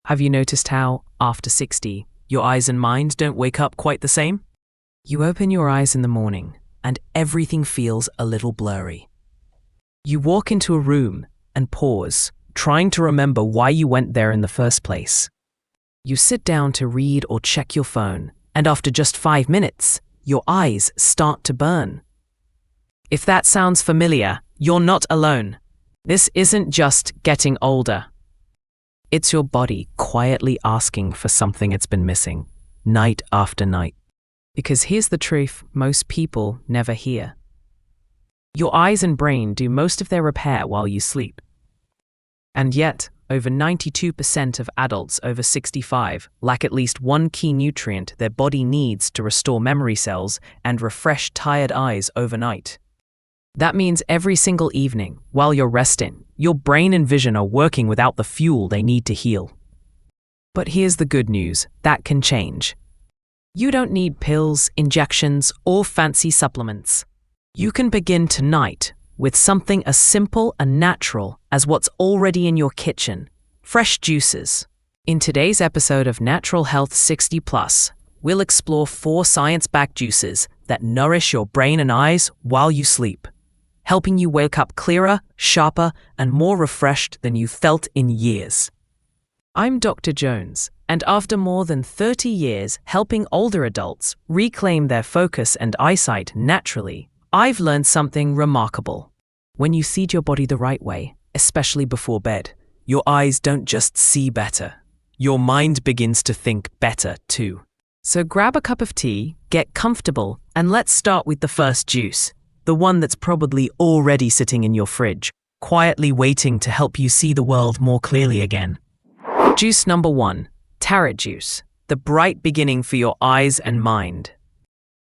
Have you noticed how, after 60, your eyes and mind don't wake up quite the same? You open your eyes in the morning, and everything feels a little blurry. You walk into a room and pause, trying to remember why you went there in the first place. You sit down to read or check your phone, and after just 5 minutes, your eyes start to burn. If that sounds familiar, you're not alone. This isn't just getting older. It's your body quietly asking for something it's been missing, night after night. Because here's the truth most people never hear. Your eyes and brain do most of their repair while you sleep. And yet, over 92% of adults over 65 lack at least one key nutrient their body needs to restore memory cells and refresh tired eyes overnight. That means every single evening, while you're resting, your brain and vision are working without the fuel they need to heal. But here's the good news, that can change. You don't need pills, injections, or fancy supplements. You can begin tonight with something as simple and natural as what's already in your kitchen, fresh juices. In today's episode of Natural Health 60 Plus, we'll explore 4 science-backed juices that nourish your brain and eyes while you sleep, helping you wake up clearer, sharper, and more refreshed than you felt in years. I'm Dr. Jones, and after more than 30 years helping older adults reclaim their focus and eyesight naturally, I've learned something remarkable. When you feed your body the right way, especially before bed, your eyes don't just see better. Your mind begins to think better too. So grab a cup of tea, get comfortable, and let's start with the first juice, the one that's probably already sitting in your fridge, quietly waiting to help you see the world more clearly again. Juice number 1, carrot juice, the bright beginning for your eyes and mind.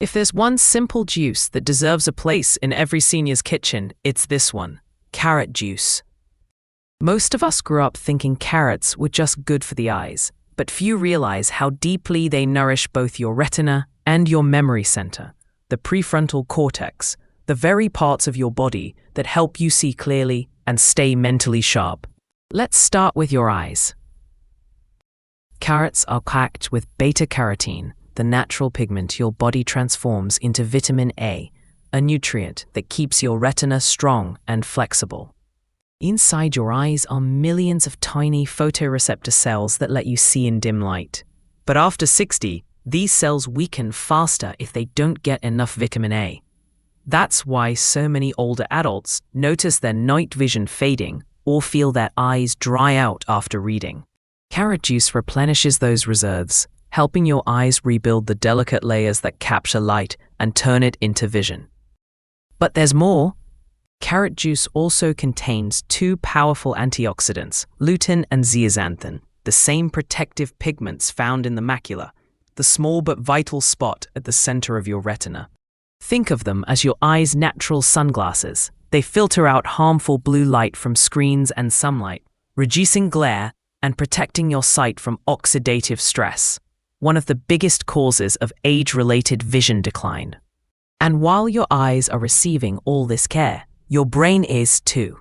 If there's one simple juice that deserves a place in every senior's kitchen, it's this one, carrot juice. Most of us grew up thinking carrots were just good for the eyes, but few realize how deeply they nourish both your retina and your memory center, the prefrontal cortex, the very parts of your body that help you see clearly and stay mentally sharp. Let's start with your eyes. Carrots are packed with beta-carotene, the natural pigment your body transforms into vitamin A, a nutrient that keeps your retina strong and flexible. Inside your eyes are millions of tiny photoreceptor cells that let you see in dim light. But after 60, these cells weaken faster if they don't get enough vitamin A. That's why so many older adults notice their night vision fading or feel their eyes dry out after reading. Carrot juice replenishes those reserves, helping your eyes rebuild the delicate layers that capture light and turn it into vision. But there's more. Carrot juice also contains 2 powerful antioxidants, lutein and zeaxanthin, the same protective pigments found in the macula, the small but vital spot at the center of your retina. Think of them as your eye's natural sunglasses. They filter out harmful blue light from screens and sunlight, reducing glare and protecting your sight from oxidative stress, one of the biggest causes of age-related vision decline. And while your eyes are receiving all this care, your brain is too.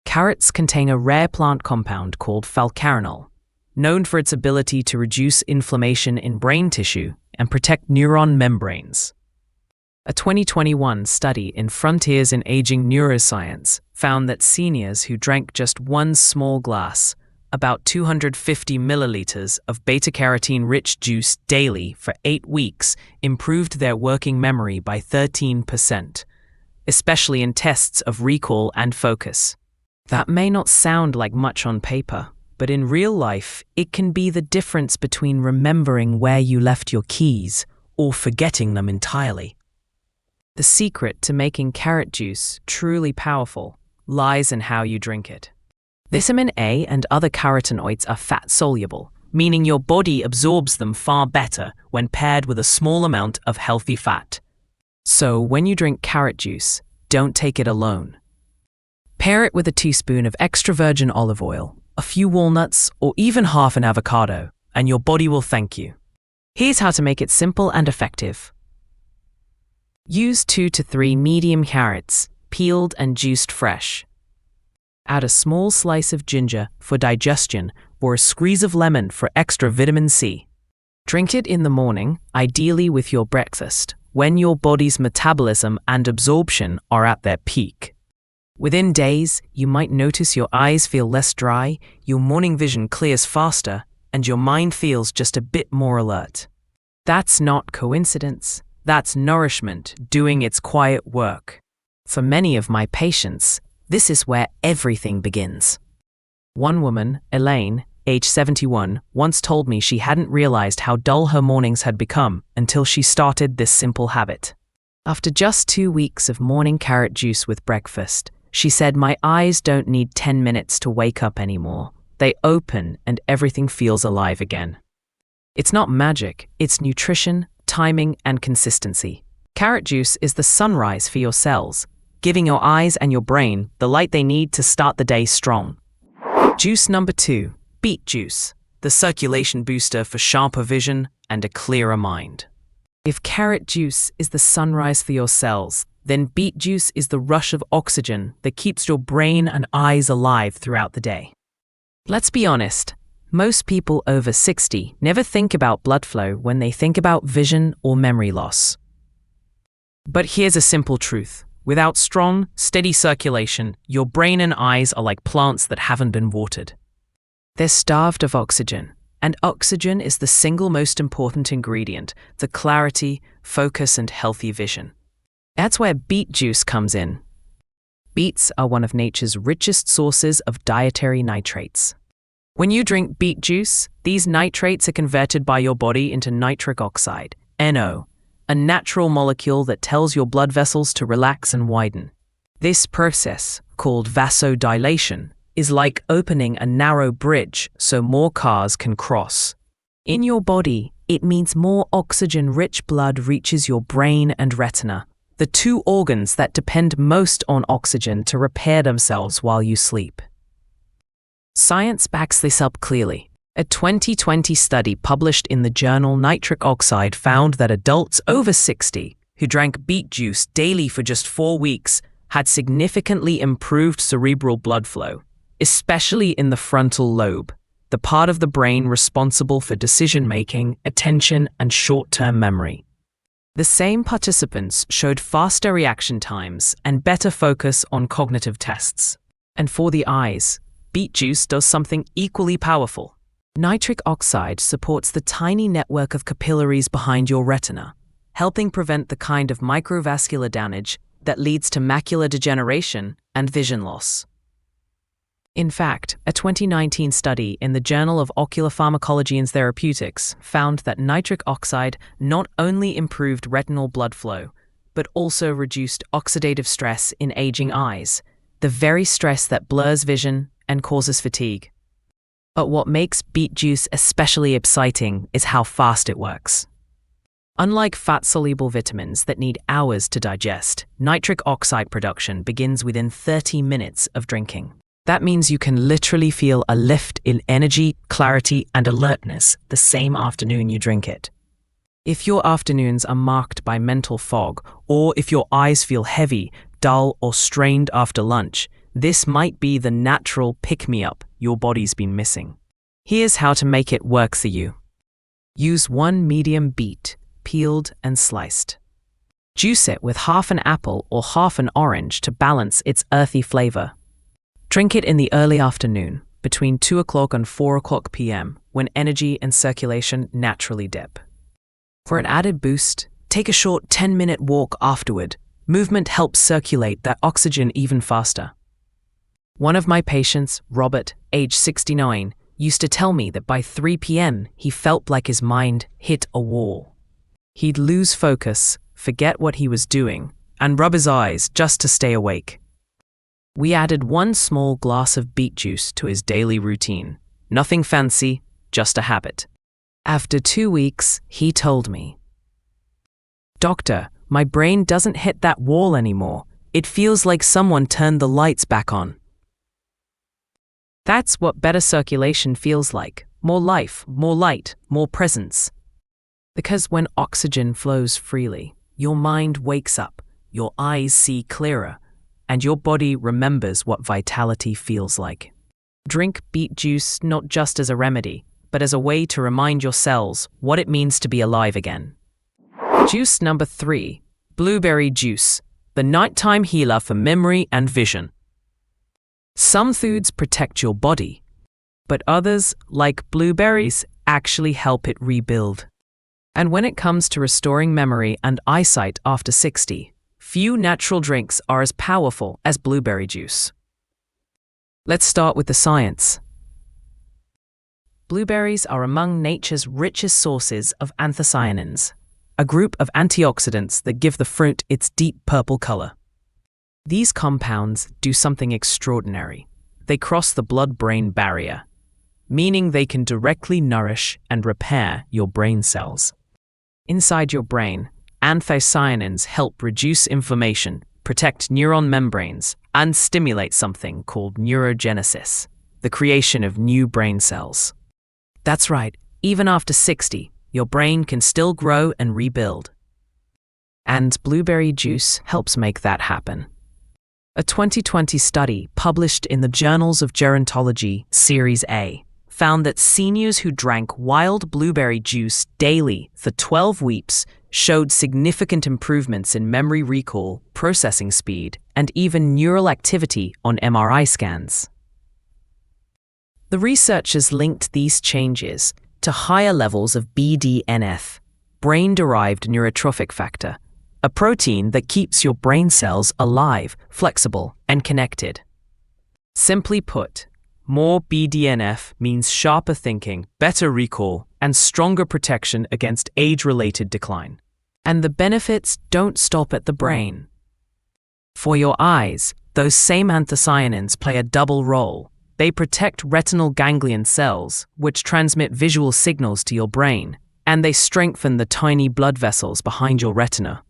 Carrots contain a rare plant compound called falcarinol, known for its ability to reduce inflammation in brain tissue and protect neuron membranes. A 2021 study in Frontiers in Aging Neuroscience found that seniors who drank just one small glass, about 250 milliliters of beta-carotene-rich juice daily for 8 weeks, improved their working memory by 13%, especially in tests of recall and focus. That may not sound like much on paper, but in real life, it can be the difference between remembering where you left your keys or forgetting them entirely. The secret to making carrot juice truly powerful lies in how you drink it. Vitamin A and other carotenoids are fat-soluble, meaning your body absorbs them far better when paired with a small amount of healthy fat. So when you drink carrot juice, don't take it alone. Pair it with a teaspoon of extra virgin olive oil, a few walnuts, or even half an avocado, and your body will thank you. Here's how to make it simple and effective. Use 2 to 3 medium carrots, peeled and juiced fresh. Add a small slice of ginger for digestion or a squeeze of lemon for extra vitamin C. Drink it in the morning, ideally with your breakfast, when your body's metabolism and absorption are at their peak. Within days, you might notice your eyes feel less dry, your morning vision clears faster, and your mind feels just a bit more alert. That's not coincidence. That's nourishment doing its quiet work. For many of my patients, this is where everything begins. One woman, Elaine, age 71, once told me she hadn't realized how dull her mornings had become until she started this simple habit. After just 2 weeks of morning carrot juice with breakfast, she said, "My eyes don't need 10 minutes to wake up anymore. They open and everything feels alive again." It's not magic, it's nutrition, timing, and consistency. Carrot juice is the sunrise for your cells, giving your eyes and your brain the light they need to start the day strong. Juice number 2, beet juice, the circulation booster for sharper vision and a clearer mind. If carrot juice is the sunrise for your cells, then beet juice is the rush of oxygen that keeps your brain and eyes alive throughout the day. Let's be honest, most people over 60 never think about blood flow when they think about vision or memory loss. But here's a simple truth. Without strong, steady circulation, your brain and eyes are like plants that haven't been watered. They're starved of oxygen, and oxygen is the single most important ingredient for clarity, focus, and healthy vision. That's where beet juice comes in. Beets are one of nature's richest sources of dietary nitrates. When you drink beet juice, these nitrates are converted by your body into nitric oxide, NO, a natural molecule that tells your blood vessels to relax and widen. This process, called vasodilation, is like opening a narrow bridge so more cars can cross. In your body, it means more oxygen-rich blood reaches your brain and retina, the two organs that depend most on oxygen to repair themselves while you sleep. Science backs this up clearly. A 2020 study published in the journal Nitric Oxide found that adults over 60 who drank beet juice daily for just 4 weeks had significantly improved cerebral blood flow, especially in the frontal lobe, the part of the brain responsible for decision-making, attention, and short-term memory. The same participants showed faster reaction times and better focus on cognitive tests. And for the eyes, beet juice does something equally powerful. Nitric oxide supports the tiny network of capillaries behind your retina, helping prevent the kind of microvascular damage that leads to macular degeneration and vision loss. In fact, a 2019 study in the Journal of Ocular Pharmacology and Therapeutics found that nitric oxide not only improved retinal blood flow, but also reduced oxidative stress in aging eyes, the very stress that blurs vision and causes fatigue. But what makes beet juice especially exciting is how fast it works. Unlike fat-soluble vitamins that need hours to digest, nitric oxide production begins within 30 minutes of drinking. That means you can literally feel a lift in energy, clarity, and alertness the same afternoon you drink it. If your afternoons are marked by mental fog, or if your eyes feel heavy, dull, or strained after lunch, this might be the natural pick-me-up your body's been missing. Here's how to make it work for you. Use 1 medium beet, peeled and sliced. Juice it with half an apple or half an orange to balance its earthy flavor. Drink it in the early afternoon, between 2 o'clock and 4 o'clock p.m., when energy and circulation naturally dip. For an added boost, take a short 10-minute walk afterward. Movement helps circulate that oxygen even faster. One of my patients, Robert, age 69, used to tell me that by 3 p.m. he felt like his mind hit a wall. He'd lose focus, forget what he was doing, and rub his eyes just to stay awake. We added 1 small glass of beet juice to his daily routine. Nothing fancy, just a habit. After 2 weeks, he told me, "Doctor, my brain doesn't hit that wall anymore. It feels like someone turned the lights back on." That's what better circulation feels like. More life, more light, more presence. Because when oxygen flows freely, your mind wakes up, your eyes see clearer, and your body remembers what vitality feels like. Drink beet juice not just as a remedy, but as a way to remind your cells what it means to be alive again. Juice number 3, blueberry juice, the nighttime healer for memory and vision. Some foods protect your body, but others, like blueberries, actually help it rebuild. And when it comes to restoring memory and eyesight after 60, few natural drinks are as powerful as blueberry juice. Let's start with the science. Blueberries are among nature's richest sources of anthocyanins, a group of antioxidants that give the fruit its deep purple color. These compounds do something extraordinary. They cross the blood-brain barrier, meaning they can directly nourish and repair your brain cells. Inside your brain, anthocyanins help reduce inflammation, protect neuron membranes, and stimulate something called neurogenesis, the creation of new brain cells. That's right, even after 60, your brain can still grow and rebuild. And blueberry juice helps make that happen. A 2020 study published in the Journals of Gerontology, Series A, found that seniors who drank wild blueberry juice daily for 12 weeks showed significant improvements in memory recall, processing speed, and even neural activity on MRI scans. The researchers linked these changes to higher levels of BDNF, brain-derived neurotrophic factor, a protein that keeps your brain cells alive, flexible, and connected. Simply put, more BDNF means sharper thinking, better recall, and stronger protection against age-related decline. And the benefits don't stop at the brain. For your eyes, those same anthocyanins play a double role. They protect retinal ganglion cells, which transmit visual signals to your brain, and they strengthen the tiny blood vessels behind your retina.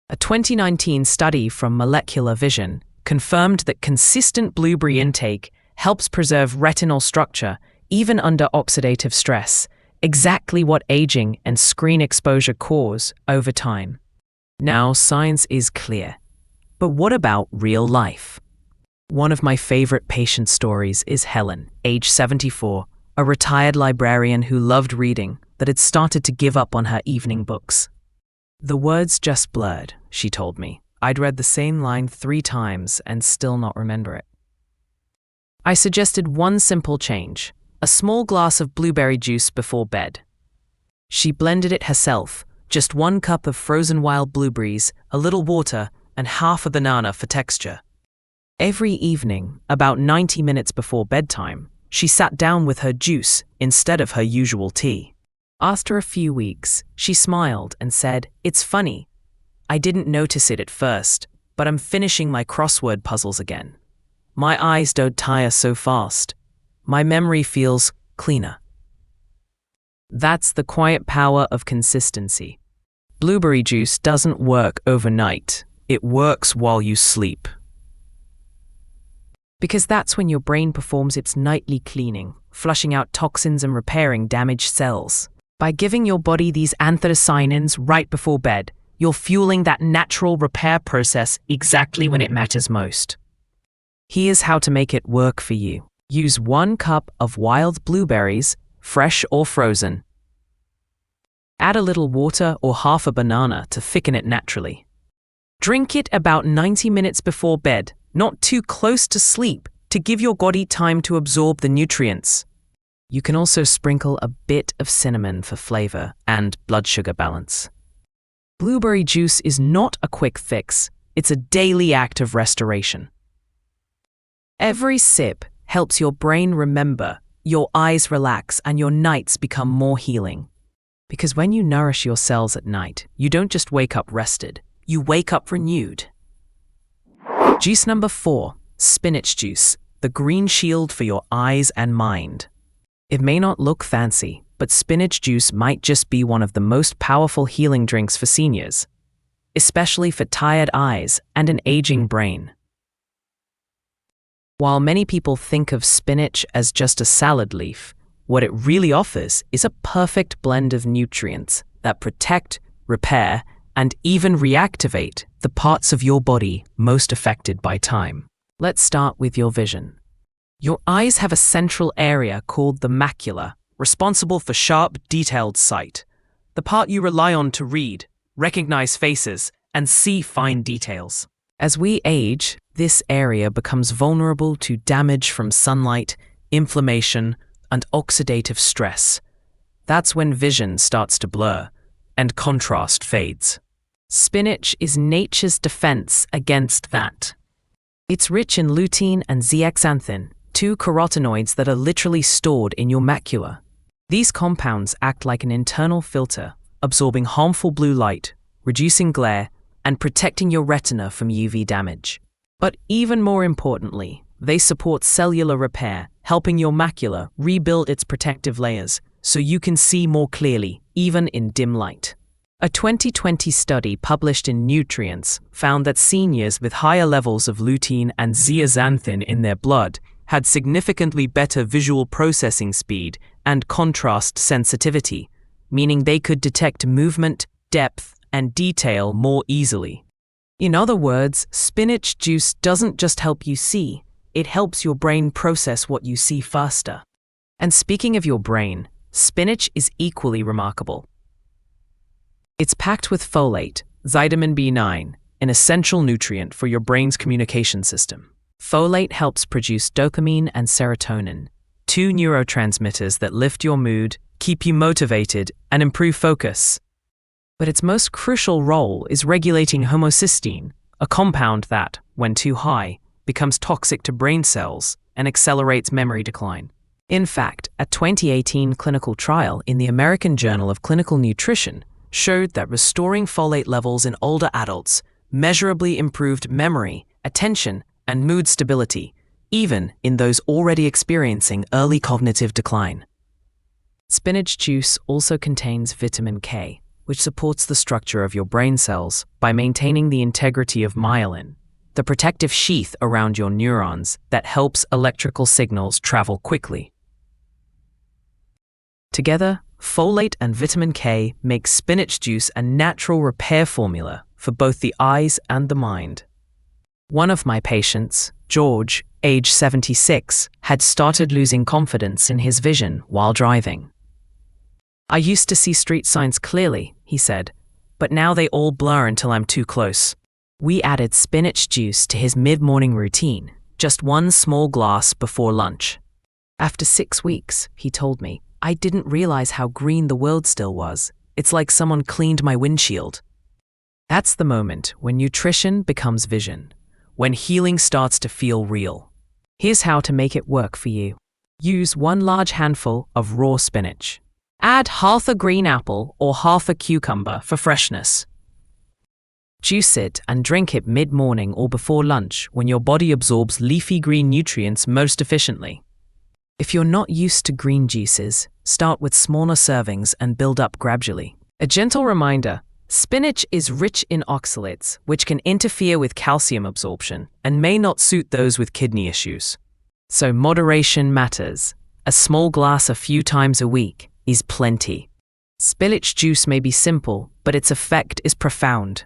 A 2019 study from Molecular Vision confirmed that consistent blueberry intake helps preserve retinal structure even under oxidative stress, exactly what aging and screen exposure cause over time. Now, science is clear. But what about real life? One of my favorite patient stories is Helen, age 74, a retired librarian who loved reading that had started to give up on her evening books. The words just blurred, she told me. I'd read the same line 3 times and still not remember it. I suggested one simple change, a small glass of blueberry juice before bed. She blended it herself, just 1 cup of frozen wild blueberries, a little water, and half a banana for texture. Every evening, about 90 minutes before bedtime, she sat down with her juice instead of her usual tea. After a few weeks, she smiled and said, "It's funny. I didn't notice it at first, but I'm finishing my crossword puzzles again. My eyes don't tire so fast. My memory feels cleaner." That's the quiet power of consistency. Blueberry juice doesn't work overnight. It works while you sleep. Because that's when your brain performs its nightly cleaning, flushing out toxins and repairing damaged cells. By giving your body these anthocyanins right before bed, you're fueling that natural repair process exactly when it matters most. Here's how to make it work for you. Use 1 cup of wild blueberries, fresh or frozen. Add a little water or half a banana to thicken it naturally. Drink it about 90 minutes before bed, not too close to sleep, to give your body time to absorb the nutrients. You can also sprinkle a bit of cinnamon for flavor and blood sugar balance. Blueberry juice is not a quick fix, it's a daily act of restoration. Every sip helps your brain remember, your eyes relax, and your nights become more healing. Because when you nourish your cells at night, you don't just wake up rested, you wake up renewed. Juice number 4, spinach juice, the green shield for your eyes and mind. It may not look fancy, but spinach juice might just be one of the most powerful healing drinks for seniors, especially for tired eyes and an aging brain. While many people think of spinach as just a salad leaf, what it really offers is a perfect blend of nutrients that protect, repair, and even reactivate the parts of your body most affected by time. Let's start with your vision. Your eyes have a central area called the macula, responsible for sharp, detailed sight, the part you rely on to read, recognize faces, and see fine details. As we age, this area becomes vulnerable to damage from sunlight, inflammation, and oxidative stress. That's when vision starts to blur and contrast fades. Spinach is nature's defense against that. It's rich in lutein and zeaxanthin, two carotenoids that are literally stored in your macula. These compounds act like an internal filter, absorbing harmful blue light, reducing glare, and protecting your retina from UV damage. But even more importantly, they support cellular repair, helping your macula rebuild its protective layers so you can see more clearly, even in dim light. A 2020 study published in Nutrients found that seniors with higher levels of lutein and zeaxanthin in their blood had significantly better visual processing speed and contrast sensitivity, meaning they could detect movement, depth, and detail more easily. In other words, spinach juice doesn't just help you see, it helps your brain process what you see faster. And speaking of your brain, spinach is equally remarkable. It's packed with folate, vitamin B9, an essential nutrient for your brain's communication system. Folate helps produce dopamine and serotonin, two neurotransmitters that lift your mood, keep you motivated, and improve focus. But its most crucial role is regulating homocysteine, a compound that, when too high, becomes toxic to brain cells and accelerates memory decline. In fact, a 2018 clinical trial in the American Journal of Clinical Nutrition showed that restoring folate levels in older adults measurably improved memory, attention, and mood stability, even in those already experiencing early cognitive decline. Spinach juice also contains vitamin K, which supports the structure of your brain cells by maintaining the integrity of myelin, the protective sheath around your neurons that helps electrical signals travel quickly. Together, folate and vitamin K make spinach juice a natural repair formula for both the eyes and the mind. One of my patients, George, age 76, had started losing confidence in his vision while driving. "I used to see street signs clearly," he said, "but now they all blur until I'm too close." We added spinach juice to his mid-morning routine, just one small glass before lunch. After 6 weeks, he told me, "I didn't realize how green the world still was. It's like someone cleaned my windshield." That's the moment when nutrition becomes vision, when healing starts to feel real. Here's how to make it work for you. Use 1 large handful of raw spinach. Add half a green apple or half a cucumber for freshness. Juice it and drink it mid-morning or before lunch when your body absorbs leafy green nutrients most efficiently. If you're not used to green juices, start with smaller servings and build up gradually. A gentle reminder, spinach is rich in oxalates, which can interfere with calcium absorption and may not suit those with kidney issues. So moderation matters. A small glass a few times a week is plenty. Spinach juice may be simple, but its effect is profound.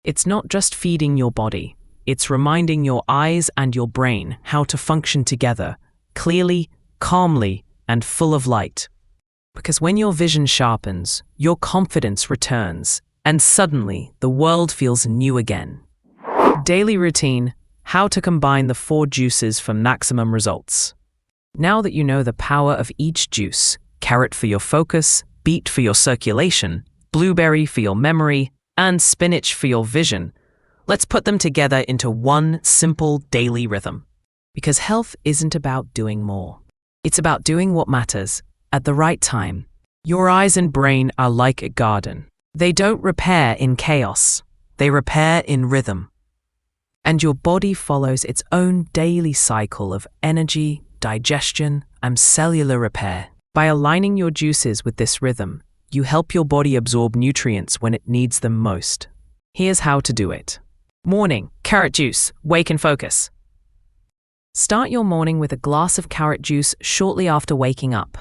It's not just feeding your body, it's reminding your eyes and your brain how to function together, clearly, calmly, and full of light. Because when your vision sharpens, your confidence returns, and suddenly the world feels new again. Daily routine: how to combine the 4 juices for maximum results. Now that you know the power of each juice, carrot for your focus, beet for your circulation, blueberry for your memory, and spinach for your vision, let's put them together into one simple daily rhythm. Because health isn't about doing more. It's about doing what matters, at the right time. Your eyes and brain are like a garden. They don't repair in chaos. They repair in rhythm. And your body follows its own daily cycle of energy, digestion, and cellular repair. By aligning your juices with this rhythm, you help your body absorb nutrients when it needs them most. Here's how to do it. Morning, carrot juice, wake and focus. Start your morning with a glass of carrot juice shortly after waking up.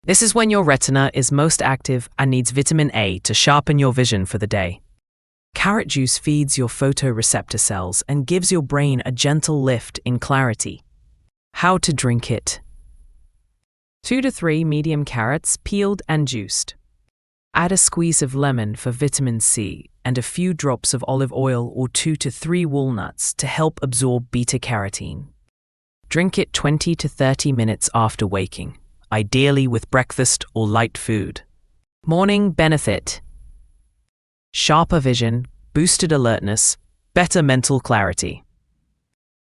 This is when your retina is most active and needs vitamin A to sharpen your vision for the day. Carrot juice feeds your photoreceptor cells and gives your brain a gentle lift in clarity, How to drink it. 2 to 3 medium carrots, peeled and juiced. Add a squeeze of lemon for vitamin C and a few drops of olive oil or 2 to 3 walnuts to help absorb beta-carotene. Drink it 20 to 30 minutes after waking, ideally with breakfast or light food. Morning benefit: sharper vision, boosted alertness, better mental clarity.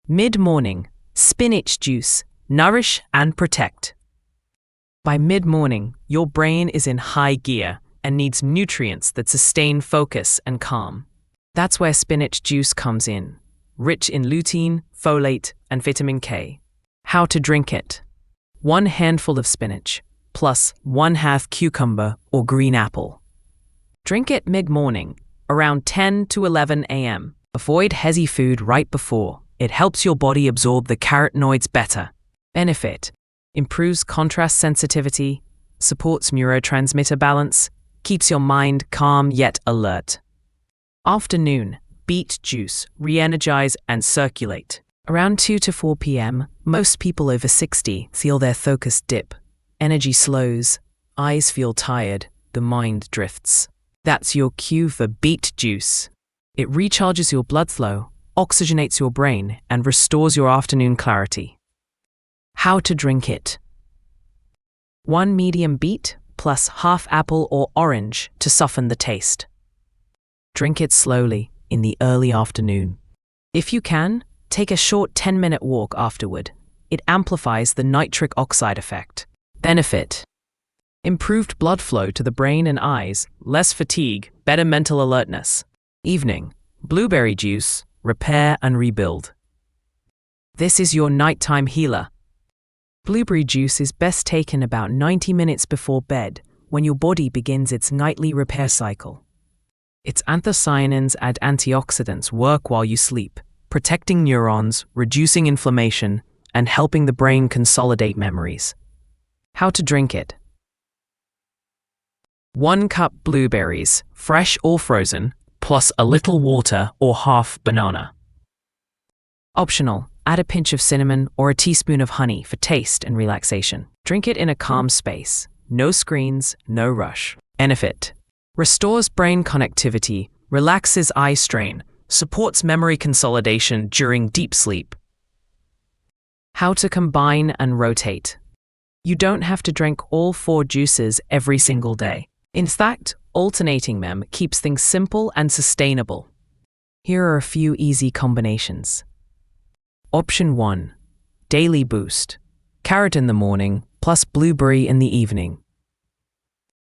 Mid-morning, spinach juice, nourish and protect. By mid-morning, your brain is in high gear and needs nutrients that sustain focus and calm. That's where spinach juice comes in, rich in lutein, folate, and vitamin K. How to drink it. 1 handful of spinach, plus 1/2 cucumber or green apple. Drink it mid-morning, around 10 to 11 a.m. Avoid heavy food right before. It helps your body absorb the carotenoids better. Benefit: improves contrast sensitivity, supports neurotransmitter balance, keeps your mind calm yet alert. Afternoon, beet juice, re-energize and circulate. Around 2 to 4 p.m., most people over 60 feel their focus dip. Energy slows, eyes feel tired, the mind drifts. That's your cue for beet juice. It recharges your blood flow, oxygenates your brain, and restores your afternoon clarity. How to drink it. 1 medium beet plus 1/2 apple or orange to soften the taste. Drink it slowly in the early afternoon. If you can, take a short 10-minute walk afterward. It amplifies the nitric oxide effect. Benefit: improved blood flow to the brain and eyes, less fatigue, better mental alertness. Evening, blueberry juice, repair and rebuild. This is your nighttime healer. Blueberry juice is best taken about 90 minutes before bed, when your body begins its nightly repair cycle. Its anthocyanins and antioxidants work while you sleep, protecting neurons, reducing inflammation, and helping the brain consolidate memories. How to drink it. 1 cup blueberries, fresh or frozen, plus a little water or 1/2 banana. Optional: add a pinch of cinnamon or a teaspoon of honey for taste and relaxation. Drink it in a calm space. No screens, no rush. Benefit: restores brain connectivity, relaxes eye strain, supports memory consolidation during deep sleep. How to combine and rotate. You don't have to drink all 4 juices every single day. In fact, alternating them keeps things simple and sustainable. Here are a few easy combinations. Option 1. Daily boost. Carrot in the morning, plus blueberry in the evening.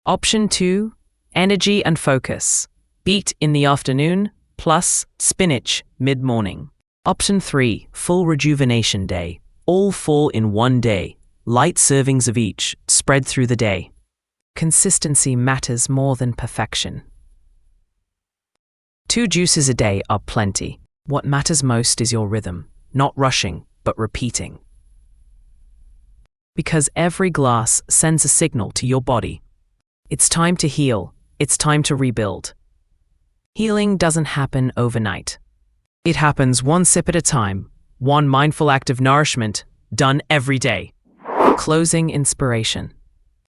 Option 2. Energy and focus. Beet in the afternoon, plus spinach mid-morning. Option 3. Full rejuvenation day. All 4 in one day. Light servings of each, spread through the day. Consistency matters more than perfection. 2 juices a day are plenty. What matters most is your rhythm, not rushing, but repeating. Because every glass sends a signal to your body. It's time to heal. It's time to rebuild. Healing doesn't happen overnight. It happens 1 sip at a time, 1 mindful act of nourishment, done every day. Closing inspiration.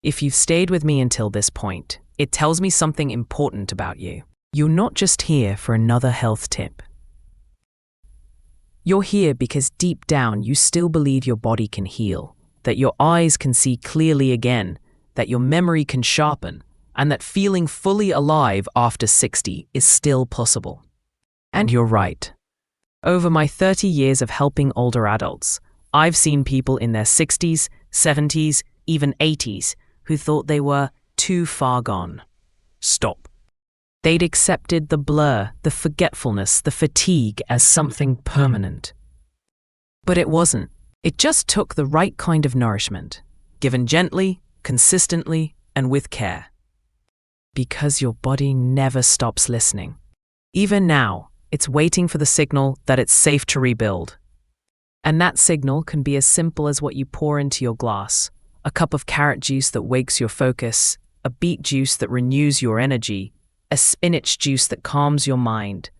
If you've stayed with me until this point, it tells me something important about you. You're not just here for another health tip. You're here because deep down you still believe your body can heal, that your eyes can see clearly again, that your memory can sharpen, and that feeling fully alive after 60 is still possible. And you're right. Over my 30 years of helping older adults, I've seen people in their 60s, 70s, even 80s who thought they were too far gone. Stop. They'd accepted the blur, the forgetfulness, the fatigue as something permanent. But it wasn't. It just took the right kind of nourishment, given gently, consistently, and with care. Because your body never stops listening. Even now, it's waiting for the signal that it's safe to rebuild. And that signal can be as simple as what you pour into your glass: a cup of carrot juice that wakes your focus, a beet juice that renews your energy, a spinach juice that calms your mind,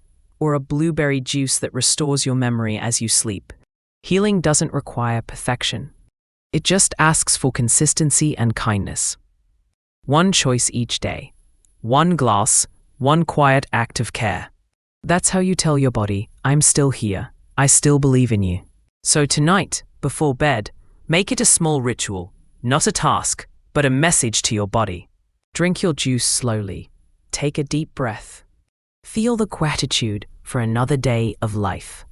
or a blueberry juice that restores your memory as you sleep. Healing doesn't require perfection. It just asks for consistency and kindness. One choice each day. One glass, one quiet act of care. That's how you tell your body, I'm still here. I still believe in you. So tonight, before bed, make it a small ritual, not a task, but a message to your body. Drink your juice slowly. Take a deep breath. Feel the gratitude for another day of life.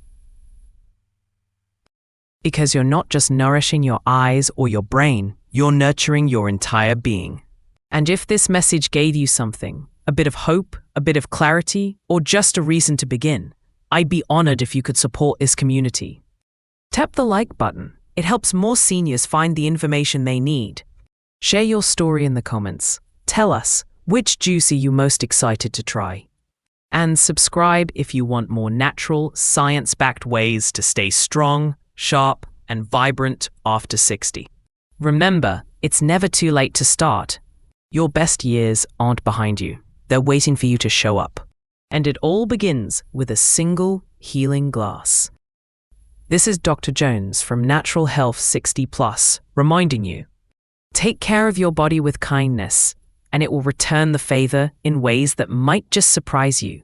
Because you're not just nourishing your eyes or your brain, you're nurturing your entire being. And if this message gave you something, a bit of hope, a bit of clarity, or just a reason to begin, I'd be honored if you could support this community. Tap the like button. It helps more seniors find the information they need. Share your story in the comments. Tell us, which juice are you most excited to try? And subscribe if you want more natural, science-backed ways to stay strong, sharp, and vibrant after 60. Remember, it's never too late to start. Your best years aren't behind you. They're waiting for you to show up. And it all begins with a single healing glass. This is Dr. Jones from Natural Health 60+, reminding you, take care of your body with kindness, and it will return the favor in ways that might just surprise you.